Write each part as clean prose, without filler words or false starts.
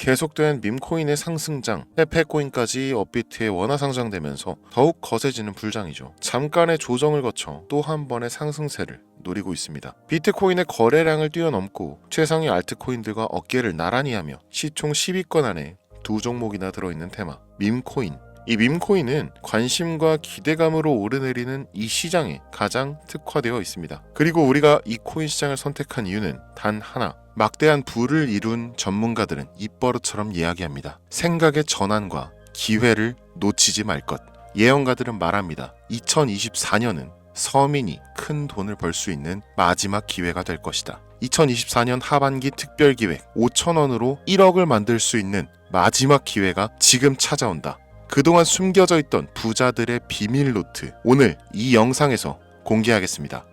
계속된 밈코인의 상승장, 페페코인까지 업비트에 원화 상장되면서 더욱 거세지는 불장이죠. 잠깐의 조정을 거쳐 또 한 번의 상승세를 노리고 있습니다. 비트코인의 거래량을 뛰어넘고 최상위 알트코인들과 어깨를 나란히 하며 시총 10위권 안에 두 종목이나 들어있는 테마, 밈코인. 이 밈코인은 관심과 기대감으로 오르내리는 이 시장에 가장 특화되어 있습니다. 그리고 우리가 이 코인 시장을 선택한 이유는 단 하나, 막대한 부를 이룬 전문가들은 입버릇처럼 이야기합니다. 생각의 전환과 기회를 놓치지 말 것. 예언가들은 말합니다. 2024년은 서민이 큰 돈을 벌 수 있는 마지막 기회가 될 것이다. 2024년 하반기 특별기획 5,000원으로 1억을 만들 수 있는 마지막 기회가 지금 찾아온다. 그동안 숨겨져 있던 부자들의 비밀 노트, 오늘 이 영상에서 공개하겠습니다.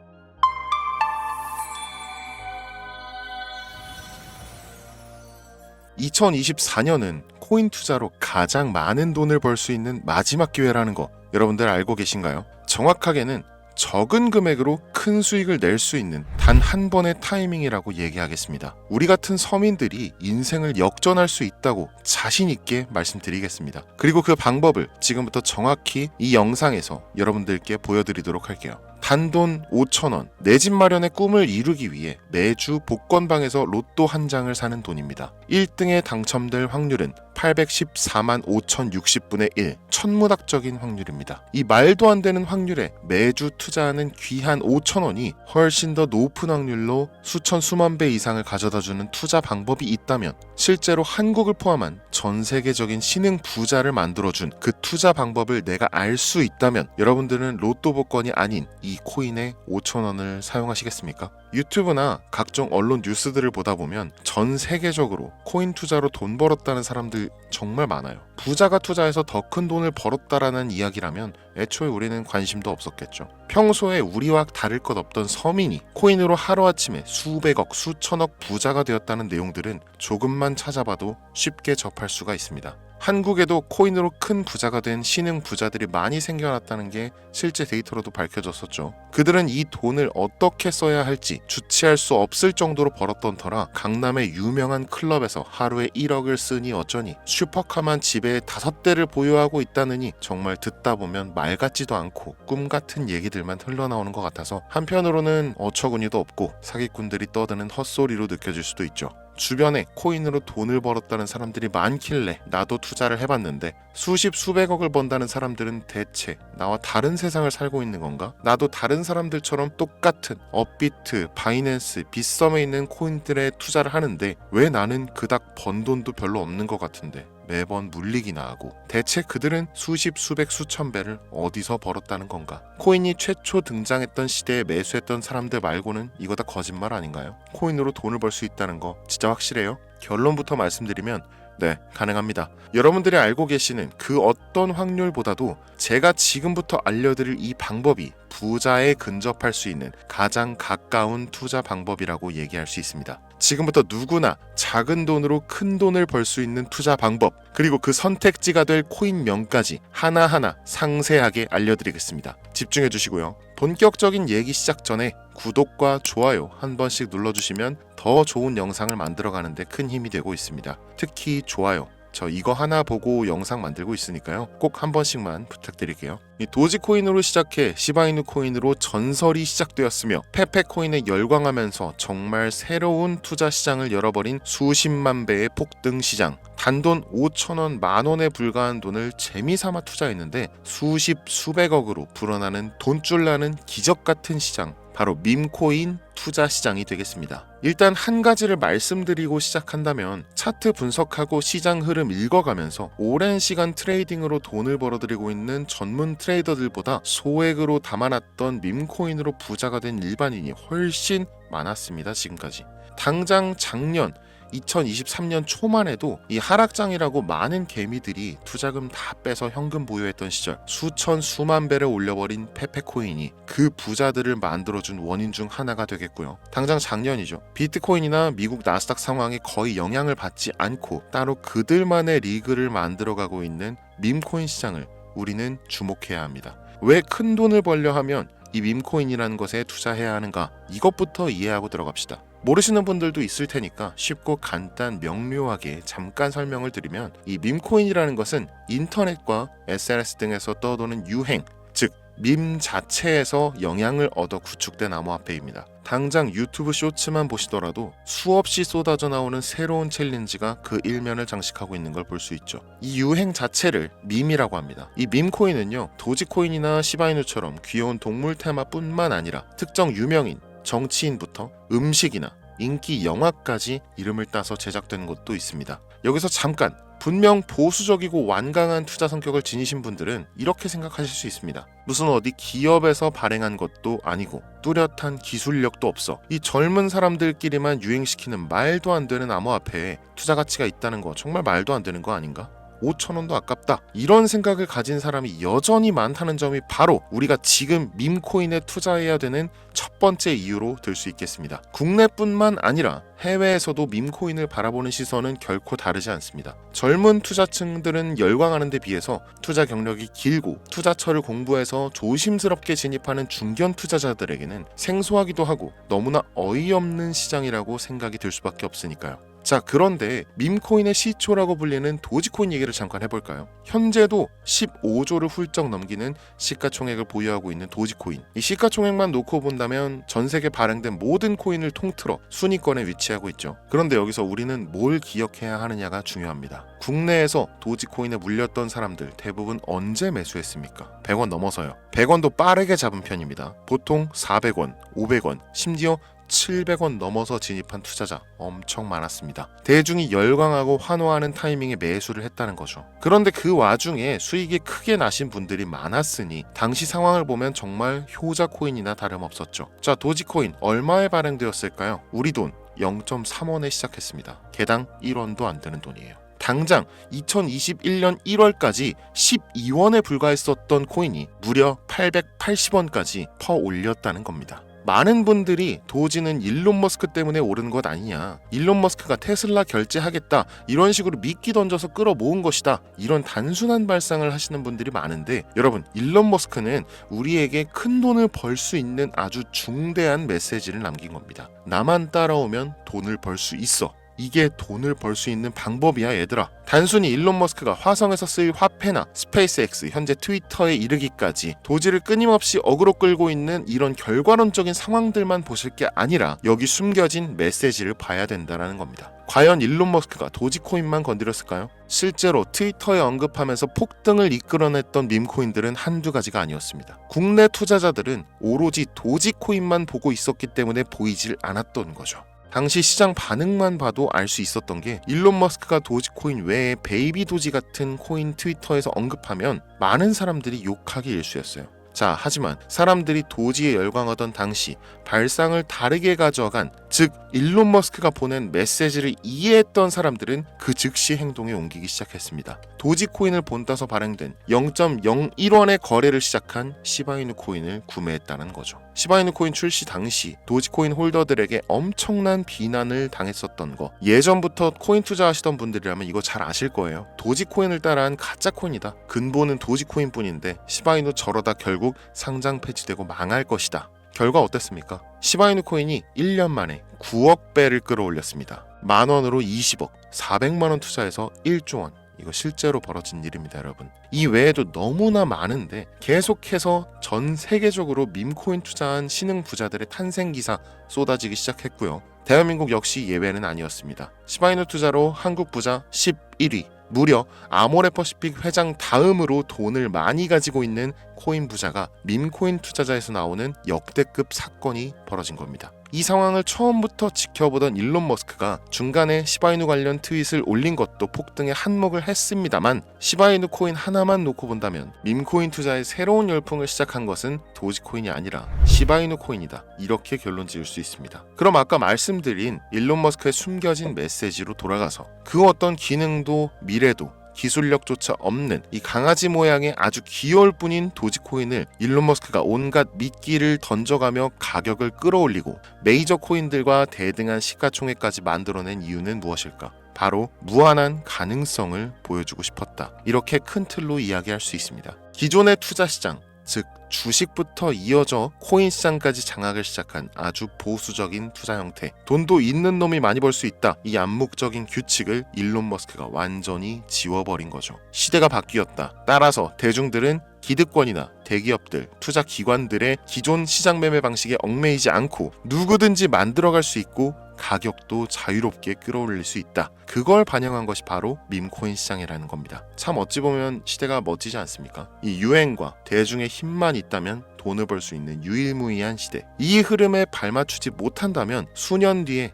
(2024년은) 코인 투자로 가장 많은 돈을 벌 수 있는 마지막 기회라는 거 여러분들 알고 계신가요? 정확하게는 적은 금액으로 큰 수익을 낼 수 있는 단 한 번의 타이밍이라고 얘기하겠습니다. 우리 같은 서민들이 인생을 역전할 수 있다고 자신 있게 말씀드리겠습니다. 그리고 그 방법을 지금부터 정확히 이 영상에서 여러분들께 보여드리도록 할게요. 단돈 5,000원, 내 집 마련의 꿈을 이루기 위해 매주 복권방에서 로또 한 장을 사는 돈입니다. 1등에 당첨될 확률은 814만 5,060분의 1, 천문학적인 확률입니다. 이 말도 안 되는 확률에 매주 투자하는 귀한 5,000원이 훨씬 더 높은 확률로 수천 수만 배 이상을 가져다주는 투자 방법이 있다면, 실제로 한국을 포함한 전 세계적인 신흥 부자를 만들어준 그 투자 방법을 내가 알 수 있다면 여러분들은 로또 복권이 아닌 이 코인의 5,000원을 사용하시겠습니까? 유튜브나 각종 언론 뉴스들을 보다 보면 전 세계적으로 코인 투자로 돈 벌었다는 사람들 정말 많아요. 부자가 투자해서 더 큰 돈을 벌었다라는 이야기라면 애초에 우리는 관심도 없었겠죠. 평소에 우리와 다를 것 없던 서민이 코인으로 하루아침에 수백억, 수천억 부자가 되었다는 내용들은 조금만 찾아봐도 쉽게 접할 수가 있습니다. 한국에도 코인으로 큰 부자가 된 신흥 부자들이 많이 생겨났다는 게 실제 데이터로도 밝혀졌었죠. 그들은 이 돈을 어떻게 써야 할지 주체할 수 없을 정도로 벌었던 터라 강남의 유명한 클럽에서 하루에 1억을 쓰니 어쩌니, 슈퍼카만 집에 5대를 보유하고 있다느니 정말 듣다 보면 말 같지도 않고 꿈 같은 얘기들만 흘러나오는 것 같아서 한편으로는 어처구니도 없고 사기꾼들이 떠드는 헛소리로 느껴질 수도 있죠. 주변에 코인으로 돈을 벌었다는 사람들이 많길래 나도 투자를 해봤는데 수십 수백억을 번다는 사람들은 대체 나와 다른 세상을 살고 있는 건가? 나도 다른 사람들처럼 똑같은 업비트, 바이낸스, 빗썸에 있는 코인들에 투자를 하는데 왜 나는 그닥 번 돈도 별로 없는 것 같은데 매번 물리기나 하고, 대체 그들은 수십, 수백, 수천 배를 어디서 벌었다는 건가? 코인이 최초 등장했던 시대에 매수했던 사람들 말고는 이거 다 거짓말 아닌가요? 코인으로 돈을 벌 수 있다는 거 진짜 확실해요? 결론부터 말씀드리면 네, 가능합니다. 여러분들이 알고 계시는 그 어떤 확률보다도 제가 지금부터 알려드릴 이 방법이 부자에 근접할 수 있는 가장 가까운 투자 방법이라고 얘기할 수 있습니다. 지금부터 누구나 작은 돈으로 큰 돈을 벌 수 있는 투자 방법, 그리고 그 선택지가 될 코인명까지 하나하나 상세하게 알려드리겠습니다. 집중해 주시고요. 본격적인 얘기 시작 전에 구독과 좋아요 한 번씩 눌러주시면 더 좋은 영상을 만들어가는데 큰 힘이 되고 있습니다. 특히 좋아요, 저 이거 하나 보고 영상 만들고 있으니까요. 꼭 한 번씩만 부탁드릴게요. 이 도지코인으로 시작해 시바이누 코인으로 전설이 시작되었으며 페페코인에 열광하면서 정말 새로운 투자 시장을 열어버린 수십만 배의 폭등 시장. 단돈 5,000원, 만원에 불과한 돈을 재미삼아 투자했는데 수십, 수백억으로 불어나는 돈줄 나는 기적 같은 시장, 바로 밈코인 투자 시장이 되겠습니다. 일단 한 가지를 말씀드리고 시작한다면, 차트 분석하고 시장 흐름 읽어가면서 오랜 시간 트레이딩으로 돈을 벌어들이고 있는 전문 트레이더들보다 소액으로 담아놨던 밈코인으로 부자가 된 일반인이 훨씬 많았습니다. 지금까지. 당장 작년 2023년 초만 해도 이 하락장이라고 많은 개미들이 투자금 다 빼서 현금 보유했던 시절, 수천 수만 배를 올려버린 페페코인이 그 부자들을 만들어준 원인 중 하나가 되겠고요. 당장 작년이죠. 비트코인이나 미국 나스닥 상황에 거의 영향을 받지 않고 따로 그들만의 리그를 만들어가고 있는 밈코인 시장을 우리는 주목해야 합니다. 왜 큰 돈을 벌려 하면 이 밈코인이라는 것에 투자해야 하는가? 이것부터 이해하고 들어갑시다. 모르시는 분들도 있을 테니까 쉽고 간단 명료하게 잠깐 설명을 드리면, 이 밈코인이라는 것은 인터넷과 SNS 등에서 떠도는 유행, 즉 밈 자체에서 영향을 얻어 구축된 암호화폐입니다. 당장 유튜브 쇼츠만 보시더라도 수없이 쏟아져 나오는 새로운 챌린지가 그 일면을 장식하고 있는 걸 볼 수 있죠. 이 유행 자체를 밈이라고 합니다. 이 밈코인은요, 도지코인이나 시바이누처럼 귀여운 동물 테마뿐만 아니라 특정 유명인, 정치인부터 음식이나 인기 영화까지 이름을 따서 제작된 것도 있습니다. 여기서 잠깐, 분명 보수적이고 완강한 투자 성격을 지니신 분들은 이렇게 생각하실 수 있습니다. 무슨 어디 기업에서 발행한 것도 아니고 뚜렷한 기술력도 없어 이 젊은 사람들끼리만 유행시키는 말도 안 되는 암호화폐에 투자 가치가 있다는 거 정말 말도 안 되는 거 아닌가? 5,000원도 아깝다, 이런 생각을 가진 사람이 여전히 많다는 점이 바로 우리가 지금 밈코인에 투자해야 되는 첫 번째 이유로 들 수 있겠습니다. 국내뿐만 아니라 해외에서도 밈코인을 바라보는 시선은 결코 다르지 않습니다. 젊은 투자층들은 열광하는 데 비해서 투자 경력이 길고 투자처를 공부해서 조심스럽게 진입하는 중견 투자자들에게는 생소하기도 하고 너무나 어이없는 시장이라고 생각이 들 수밖에 없으니까요. 자, 그런데 밈코인의 시초라고 불리는 도지코인 얘기를 잠깐 해볼까요? 현재도 15조를 훌쩍 넘기는 시가총액을 보유하고 있는 도지코인. 이 시가총액만 놓고 본다면 전 세계 발행된 모든 코인을 통틀어 순위권에 위치하고 있죠. 그런데 여기서 우리는 뭘 기억해야 하느냐가 중요합니다. 국내에서 도지코인에 물렸던 사람들 대부분 언제 매수했습니까? 100원 넘어서요. 100원도 빠르게 잡은 편입니다. 보통 400원, 500원, 심지어 700원 넘어서 진입한 투자자 엄청 많았습니다. 대중이 열광하고 환호하는 타이밍에 매수를 했다는 거죠. 그런데 그 와중에 수익이 크게 나신 분들이 많았으니 당시 상황을 보면 정말 효자 코인이나 다름없었죠. 자, 도지코인 얼마에 발행되었을까요? 우리 돈 0.3원에 시작했습니다. 개당 1원도 안 되는 돈이에요. 당장 2021년 1월까지 12원에 불과했었던 코인이 무려 880원까지 퍼 올렸다는 겁니다. 많은 분들이 도지는 일론 머스크 때문에 오른 것 아니냐, 일론 머스크가 테슬라 결제하겠다, 이런 식으로 미끼 던져서 끌어모은 것이다, 이런 단순한 발상을 하시는 분들이 많은데, 여러분, 일론 머스크는 우리에게 큰 돈을 벌 수 있는 아주 중대한 메시지를 남긴 겁니다. 나만 따라오면 돈을 벌 수 있어. 이게 돈을 벌 수 있는 방법이야, 얘들아. 단순히 일론 머스크가 화성에서 쓸 화폐나 스페이스X, 현재 트위터에 이르기까지 도지를 끊임없이 어그로 끌고 있는 이런 결과론적인 상황들만 보실 게 아니라 여기 숨겨진 메시지를 봐야 된다는 겁니다. 과연 일론 머스크가 도지코인만 건드렸을까요? 실제로 트위터에 언급하면서 폭등을 이끌어냈던 밈코인들은 한두 가지가 아니었습니다. 국내 투자자들은 오로지 도지코인만 보고 있었기 때문에 보이질 않았던 거죠. 당시 시장 반응만 봐도 알 수 있었던 게, 일론 머스크가 도지코인 외에 베이비 도지 같은 코인 트위터에서 언급하면 많은 사람들이 욕하기 일쑤였어요. 자, 하지만 사람들이 도지에 열광하던 당시 발상을 다르게 가져간, 즉 일론 머스크가 보낸 메시지를 이해했던 사람들은 그 즉시 행동에 옮기기 시작했습니다. 도지코인을 본따서 발행된 0.01원의 거래를 시작한 시바이누 코인을 구매했다는 거죠. 시바이누 코인 출시 당시 도지코인 홀더들에게 엄청난 비난을 당했었던 거, 예전부터 코인 투자하시던 분들이라면 이거 잘 아실 거예요. 도지코인을 따라한 가짜 코인이다, 근본은 도지코인 뿐인데 시바이누 저러다 결국 상장 폐지되고 망할 것이다. 결과 어땠습니까? 시바이누 코인이 1년 만에 9억 배를 끌어올렸습니다. 만원으로 20억, 400만원 투자해서 1조 원. 이거 실제로 벌어진 일입니다, 여러분. 이 외에도 너무나 많은데 계속해서 전 세계적으로 밈코인 투자한 신흥 부자들의 탄생 기사 쏟아지기 시작했고요. 대한민국 역시 예외는 아니었습니다. 시바이누 투자로 한국 부자 11위, 무려 아모레퍼시픽 회장 다음으로 돈을 많이 가지고 있는 코인 부자가 밈코인 투자자에서 나오는 역대급 사건이 벌어진 겁니다. 이 상황을 처음부터 지켜보던 일론 머스크가 중간에 시바이누 관련 트윗을 올린 것도 폭등에 한몫을 했습니다만, 시바이누 코인 하나만 놓고 본다면 밈코인 투자의 새로운 열풍을 시작한 것은 도지코인이 아니라 시바이누 코인이다, 이렇게 결론 지을 수 있습니다. 그럼 아까 말씀드린 일론 머스크의 숨겨진 메시지로 돌아가서, 그 어떤 기능도 미래도 기술력조차 없는 이 강아지 모양의 아주 귀여울 뿐인 도지코인을 일론 머스크가 온갖 미끼를 던져가며 가격을 끌어올리고 메이저 코인들과 대등한 시가총액까지 만들어낸 이유는 무엇일까? 바로 무한한 가능성을 보여주고 싶었다, 이렇게 큰 틀로 이야기할 수 있습니다. 기존의 투자 시장, 즉 주식부터 이어져 코인 시장까지 장악을 시작한 아주 보수적인 투자 형태. 돈도 있는 놈이 많이 벌 수 있다. 이 암묵적인 규칙을 일론 머스크가 완전히 지워버린 거죠. 시대가 바뀌었다. 따라서 대중들은 기득권이나 대기업들, 투자 기관들의 기존 시장 매매 방식에 얽매이지 않고 누구든지 만들어갈 수 있고 가격도 자유롭게 끌어올릴 수 있다. 그걸 반영한 것이 바로 밈코인 시장이라는 겁니다. 참 어찌 보면 시대가 멋지지 않습니까? 이 유행과 대중의 힘만 있다면 돈을 벌 수 있는 유일무이한 시대. 이 흐름에 발맞추지 못한다면 수년 뒤에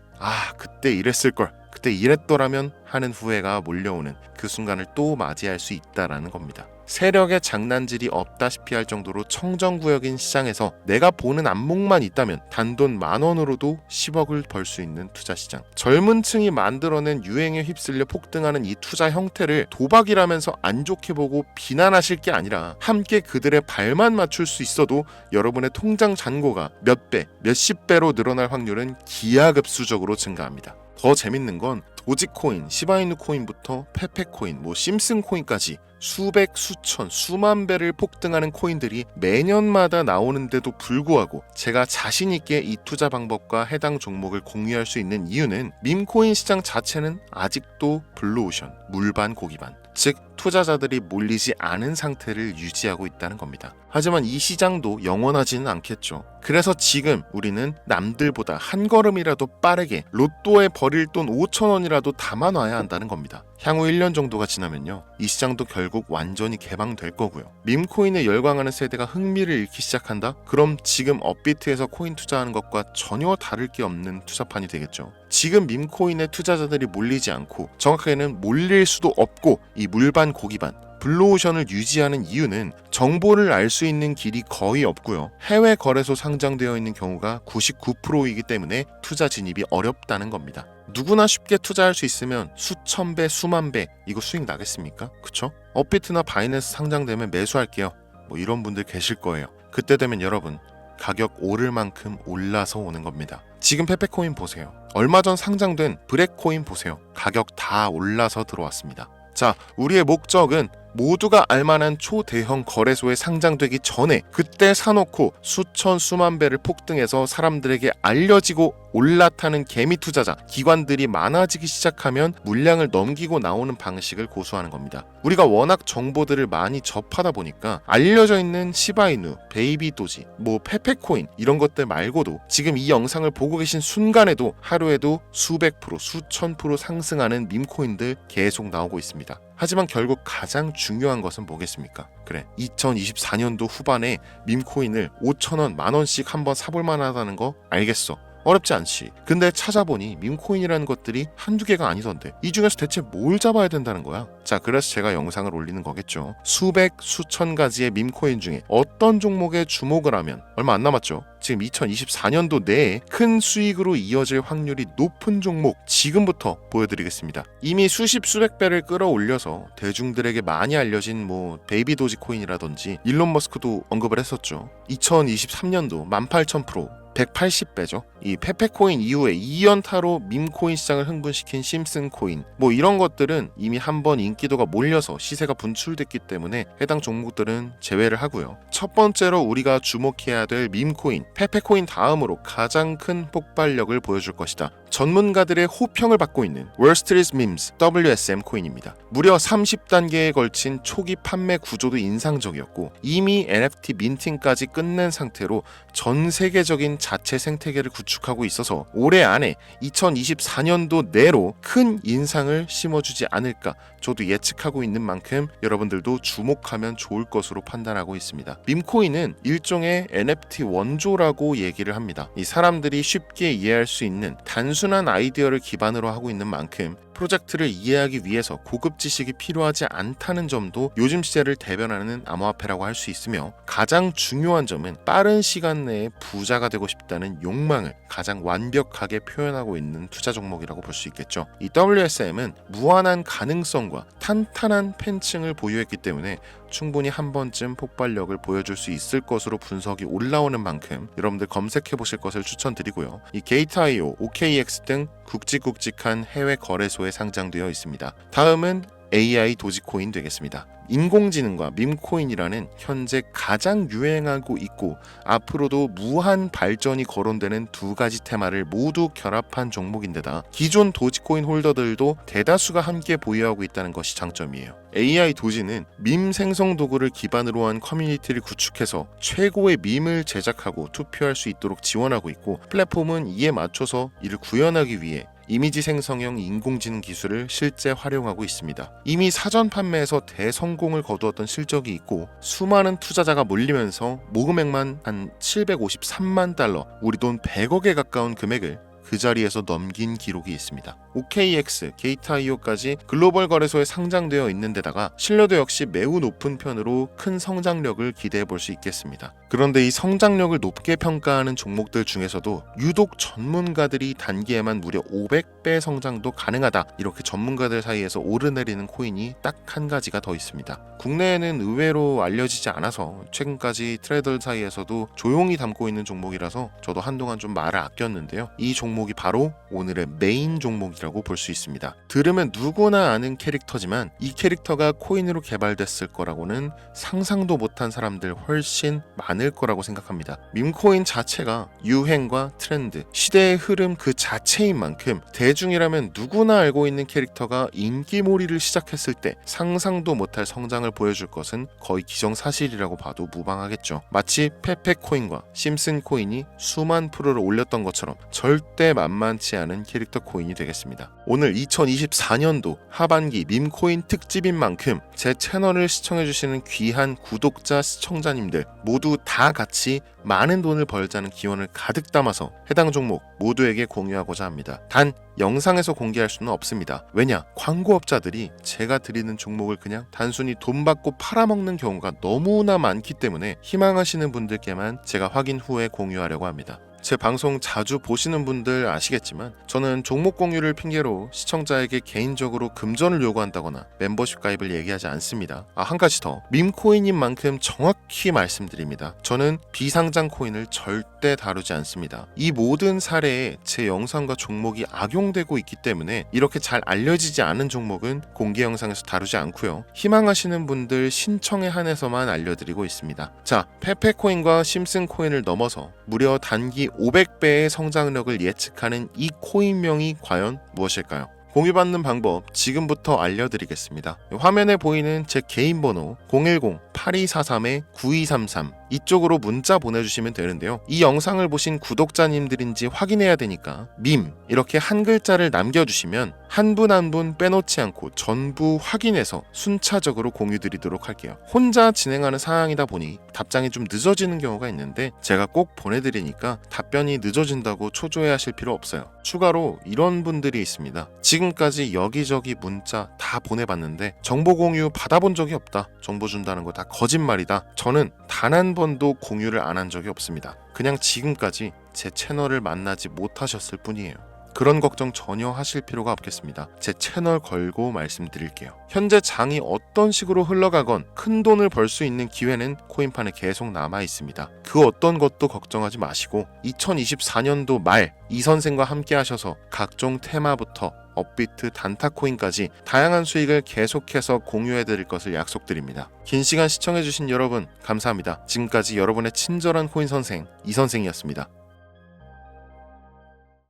그때 이랬을걸, 그때 이랬더라면 하는 후회가 몰려오는 그 순간을 또 맞이할 수 있다라는 겁니다. 세력의 장난질이 없다시피 할 정도로 청정구역인 시장에서 내가 보는 안목만 있다면 단돈 10,000원으로도 10억을 벌 수 있는 투자 시장. 젊은 층이 만들어낸 유행에 휩쓸려 폭등하는 이 투자 형태를 도박이라면서 안 좋게 보고 비난하실 게 아니라 함께 그들의 발만 맞출 수 있어도 여러분의 통장 잔고가 몇 배, 몇십 배로 늘어날 확률은 기하급수적으로 증가합니다. 더 재밌는 건 도지코인, 시바이누 코인부터 페페코인, 심슨 코인까지 수백, 수천, 수만 배를 폭등하는 코인들이 매년마다 나오는데도 불구하고 제가 자신 있게 이 투자 방법과 해당 종목을 공유할 수 있는 이유는 밈코인 시장 자체는 아직도 블루오션, 물반 고기반, 즉 투자자들이 몰리지 않은 상태를 유지하고 있다는 겁니다. 하지만 이 시장도 영원하지는 않겠죠. 그래서 지금 우리는 남들보다 한 걸음이라도 빠르게 로또에 버릴 돈 5,000원이라도 담아놔야 한다는 겁니다. 향후 1년 정도가 지나면요, 이 시장도 결국 완전히 개방될 거고요. 밈코인에 열광하는 세대가 흥미를 잃기 시작한다? 그럼 지금 업비트에서 코인 투자하는 것과 전혀 다를 게 없는 투자판이 되겠죠. 지금 밈코인에 투자자들이 몰리지 않고, 정확하게는 몰릴 수도 없고, 이 물반 고기반 블루오션을 유지하는 이유는 정보를 알 수 있는 길이 거의 없고요. 해외 거래소 상장되어 있는 경우가 99%이기 때문에 투자 진입이 어렵다는 겁니다. 누구나 쉽게 투자할 수 있으면 수천 배, 수만 배 이거 수익 나겠습니까? 그쵸? 업비트나 바이낸스 상장되면 매수할게요. 이런 분들 계실 거예요. 그때 되면 여러분, 가격 오를 만큼 올라서 오는 겁니다. 지금 페페코인 보세요. 얼마 전 상장된 브렉코인 보세요. 가격 다 올라서 들어왔습니다. 자, 우리의 목적은 모두가 알만한 초대형 거래소에 상장되기 전에 그때 사놓고 수천 수만 배를 폭등해서 사람들에게 알려지고 올라타는 개미 투자자, 기관들이 많아지기 시작하면 물량을 넘기고 나오는 방식을 고수하는 겁니다. 우리가 워낙 정보들을 많이 접하다 보니까 알려져 있는 시바이누, 베이비도지, 페페코인 이런 것들 말고도 지금 이 영상을 보고 계신 순간에도 하루에도 수백 프로, 수천 프로 상승하는 밈코인들 계속 나오고 있습니다. 하지만 결국 가장 중요한 것은 뭐겠습니까? 그래, 2024년도 후반에 밈코인을 5,000원, 10,000원씩 한번 사볼 만하다는 거 알겠어. 어렵지 않지. 근데 찾아보니 밈코인이라는 것들이 한두 개가 아니던데 이 중에서 대체 뭘 잡아야 된다는 거야? 자, 그래서 제가 영상을 올리는 거겠죠. 수백, 수천 가지의 밈코인 중에 어떤 종목에 주목을 하면 얼마 안 남았죠. 지금 2024년도 내에 큰 수익으로 이어질 확률이 높은 종목 지금부터 보여드리겠습니다. 이미 수십 수백 배를 끌어올려서 대중들에게 많이 알려진 베이비 도지 코인이라든지 일론 머스크도 언급을 했었죠. 2023년도 18,000%, 180배죠. 이 페페코인 이후에 2연타로 밈코인 시장을 흥분시킨 심슨 코인, 이런 것들은 이미 한번 인기도가 몰려서 시세가 분출됐기 때문에 해당 종목들은 제외를 하고요. 첫 번째로 우리가 주목해야 될 밈코인, 페페코인 다음으로 가장 큰 폭발력을 보여줄 것이다. 전문가들의 호평을 받고 있는 월스트리트 밈스 WSM 코인입니다. 무려 30단계에 걸친 초기 판매 구조도 인상적이었고 이미 NFT 민팅까지 끝낸 상태로 전 세계적인 자체 생태계를 구축하고 있어서 올해 안에 2024년도 내로 큰 인상을 심어주지 않을까 저도 예측하고 있는 만큼 여러분들도 주목하면 좋을 것으로 판단하고 있습니다. 밈코인은 일종의 NFT 원조라고 얘기를 합니다. 이 사람들이 쉽게 이해할 수 있는 단순한 아이디어를 기반으로 하고 있는 만큼 프로젝트를 이해하기 위해서 고급 지식이 필요하지 않다는 점도 요즘 시대를 대변하는 암호화폐라고 할 수 있으며 가장 중요한 점은 빠른 시간 내에 부자가 되고 싶다는 욕망을 가장 완벽하게 표현하고 있는 투자 종목이라고 볼 수 있겠죠. 이 WSM은 무한한 가능성과 탄탄한 팬층을 보유했기 때문에 충분히 한 번쯤 폭발력을 보여줄 수 있을 것으로 분석이 올라오는 만큼 여러분들 검색해 보실 것을 추천드리고요. 이 게이트.io, OKX 등 굵직굵직한 해외 거래소에 상장되어 있습니다. 다음은 AI 도지코인 되겠습니다. 인공지능과 밈코인이라는 현재 가장 유행하고 있고 앞으로도 무한 발전이 거론되는 두 가지 테마를 모두 결합한 종목인데다 기존 도지코인 홀더들도 대다수가 함께 보유하고 있다는 것이 장점이에요. AI 도지는 밈 생성 도구를 기반으로 한 커뮤니티를 구축해서 최고의 밈을 제작하고 투표할 수 있도록 지원하고 있고 플랫폼은 이에 맞춰서 이를 구현하기 위해 이미지 생성형 인공지능 기술을 실제 활용하고 있습니다. 이미 사전 판매에서 대성공을 거두었던 실적이 있고 수많은 투자자가 몰리면서 모금액만 한 753만 달러, 우리 돈 100억에 가까운 금액을 그 자리에서 넘긴 기록이 있습니다. OKX, 게이트.io까지 글로벌 거래소에 상장되어 있는 데다가 신뢰도 역시 매우 높은 편으로 큰 성장력을 기대해 볼 수 있겠습니다. 그런데 이 성장력을 높게 평가하는 종목들 중에서도 유독 전문가들이 단기에만 무려 500배 성장도 가능하다, 이렇게 전문가들 사이에서 오르내리는 코인이 딱 한 가지가 더 있습니다. 국내에는 의외로 알려지지 않아서 최근까지 트레이더 사이에서도 조용히 담고 있는 종목이라서 저도 한동안 좀 말을 아꼈는데요. 이 종목이 바로 오늘의 메인 종목이라고 볼 수 있습니다. 들으면 누구나 아는 캐릭터지만 이 캐릭터가 코인으로 개발됐을 거라고는 상상도 못한 사람들 훨씬 많을 거라고 생각합니다. 밈코인 자체가 유행과 트렌드, 시대의 흐름 그 자체인 만큼 대중이라면 누구나 알고 있는 캐릭터가 인기몰이를 시작했을 때 상상도 못할 성장을 보여줄 것은 거의 기정사실이라고 봐도 무방하겠죠. 마치 페페코인과 심슨코인이 수만 프로를 올렸던 것처럼 절대 만만치 않은 캐릭터 코인이 되겠습니다. 오늘 2024년도 하반기 밈코인 특집인 만큼 제 채널을 시청해주시는 귀한 구독자, 시청자님들 모두 다 같이 많은 돈을 벌자는 기원을 가득 담아서 해당 종목 모두에게 공유하고자 합니다. 단 영상에서 공개할 수는 없습니다. 왜냐? 광고업자들이 제가 드리는 종목을 그냥 단순히 돈 받고 팔아먹는 경우가 너무나 많기 때문에 희망하시는 분들께만 제가 확인 후에 공유하려고 합니다. 제 방송 자주 보시는 분들 아시겠지만 저는 종목 공유를 핑계로 시청자에게 개인적으로 금전을 요구한다거나 멤버십 가입을 얘기하지 않습니다. 한 가지 더, 밈코인인 만큼 정확히 말씀드립니다. 저는 비상장 코인을 절대 다루지 않습니다. 이 모든 사례에 제 영상과 종목이 악용되고 있기 때문에 이렇게 잘 알려지지 않은 종목은 공개 영상에서 다루지 않고요. 희망하시는 분들 신청에 한해서만 알려드리고 있습니다. 자, 페페코인과 심슨코인을 넘어서 무려 단기 500배의 성장력을 예측하는 이 코인명이 과연 무엇일까요? 공유받는 방법 지금부터 알려드리겠습니다. 화면에 보이는 제 개인 번호 010-8243-9233 이쪽으로 문자 보내주시면 되는데요. 이 영상을 보신 구독자님들인지 확인해야 되니까 밈 이렇게 한 글자를 남겨주시면 한 분 한 분 빼놓지 않고 전부 확인해서 순차적으로 공유드리도록 할게요. 혼자 진행하는 상황이다 보니 답장이 좀 늦어지는 경우가 있는데 제가 꼭 보내드리니까 답변이 늦어진다고 초조해하실 필요 없어요. 추가로 이런 분들이 있습니다. 지금까지 여기저기 문자 다 보내봤는데 정보 공유 받아본 적이 없다. 정보 준다는 거 다 거짓말이다. 저는 단 한 번도 공유를 안 한 적이 없습니다. 그냥 지금까지 제 채널을 만나지 못하셨을 뿐이에요. 그런 걱정 전혀 하실 필요가 없겠습니다. 제 채널 걸고 말씀드릴게요. 현재 장이 어떤 식으로 흘러가건 큰 돈을 벌 수 있는 기회는 코인판에 계속 남아 있습니다. 그 어떤 것도 걱정하지 마시고 2024년도 말 이 선생과 함께 하셔서 각종 테마부터 업비트, 단타코인까지 다양한 수익을 계속해서 공유해드릴 것을 약속드립니다. 긴 시간 시청해주신 여러분 감사합니다. 지금까지 여러분의 친절한 코인 선생 이선생이었습니다.